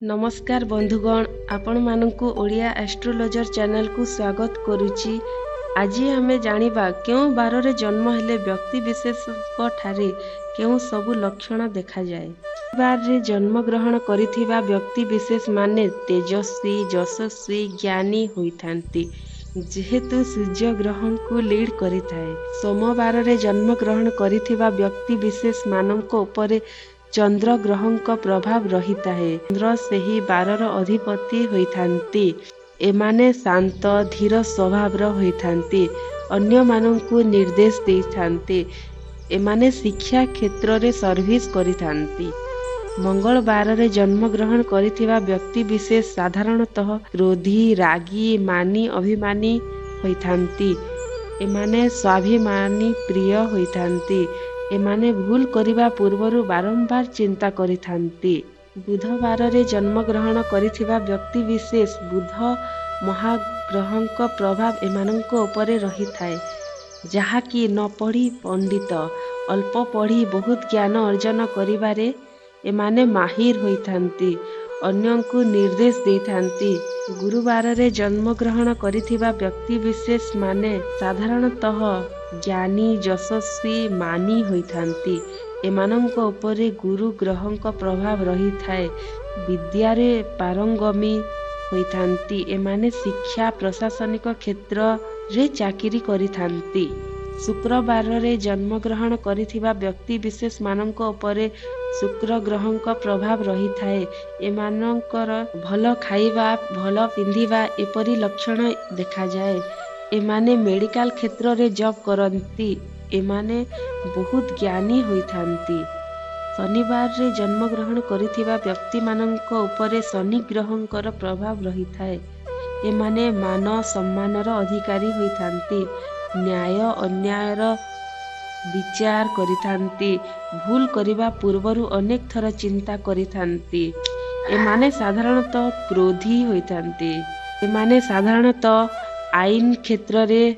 नमस्कार बंधुगण, आपण मानकु ओडिया एस्ट्रोलॉजर चैनल को स्वागत करुची। आज आमे जानिबा केउ बार रे जन्म हेले व्यक्ति विशेष को ठारे केउ सबु लक्षण देखा जाए। बार रे जन्म ग्रहण करिथिबा व्यक्ति विशेष माने तेजस्वी, यशस्वी, ज्ञानी होइथांती, जेहेतु सूर्य ग्रहण को लीड करिथाए। सोमवार रे जन्म ग्रहण करिथिबा व्यक्ति विशेष माननको उपरे चंद्र ग्रहण का प्रभाव रही है। चंद्र से ही बारर अधिपति होइथांती। एमाने शांत धीर स्वभाव होइथांती, अन्य मानंकु निर्देश देइथांती। एमाने शिक्षा क्षेत्र रे सर्विस करिथांती। मंगलवार रे जन्म ग्रहण करिथिबा व्यक्ति विशेष साधारणतः क्रोधी, रागी, मानी, अभिमानी होइथांती। एमाने स्वाभिमानी प्रिय होइथांती। एमाने भूल करिबा पूर्वरु बारंबार चिंता करिथांती। बुधवार रे जन्म ग्रहण करिथिबा व्यक्ति विशेष बुध महाग्रहं का प्रभाव एमानंको उपरे रही थाए, जहा कि न पढ़ी पंडित, अल्प पढ़ी बहुत ज्ञान अर्जन करिबारे एमाने माहिर होइथांती, अन्यंकु निर्देश देइथांती। गुरुवार रे जन्म ग्रहण करिथिबा व्यक्ति विशेष माने साधारणतः ज्ञानी, यशस्वी, मानी होइथांती। एमानंको उपरे गुरु ग्रहं का प्रभाव रही थाए, विद्यारे पारंगमी होइथांती। एमाने शिक्षा प्रशासनिक क्षेत्र रे चाकिरी करिथांती। शुक्रवार रे जन्म ग्रहण करिथिबा व्यक्ति विशेष मानंको उपरे शुक्र ग्रहं का प्रभाव रही थाए। एमानंकर भल खाइबा, भल पिंधिबा एपरी लक्षण देखा जाए। एमाने मेडिकल क्षेत्र रे जॉब करंती। एमाने बहुत ज्ञानी होइथांती। शनिवार रे जन्म ग्रहण करिथिबा व्यक्ति मानंको उपरे शनि ग्रहंकर प्रभाव रही थाए। एमाने मान सम्मानर अधिकारी होइथांती। न्याय अन्यायर विचार करिथांती। भूल करिबा पूर्वरु अनेक थर चिंता करिथांती। एमाने साधारणतः क्रोधी होइथांती। एमाने साधारणतः आईन क्षेत्र रे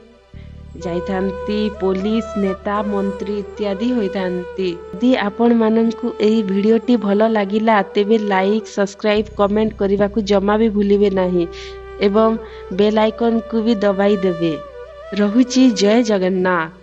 जाइथांती, पुलिस, नेता, मंत्री इत्यादि होइथांती। यदि आपण माननकु एही वीडियोटी भलो लागिला तेबे लाइक, सब्सक्राइब, कमेंट करिबा को जमा भी भूलिबे नाही एवं बेल आइकन को भी दबाई देबे। रहुची जय जगन्नाथ।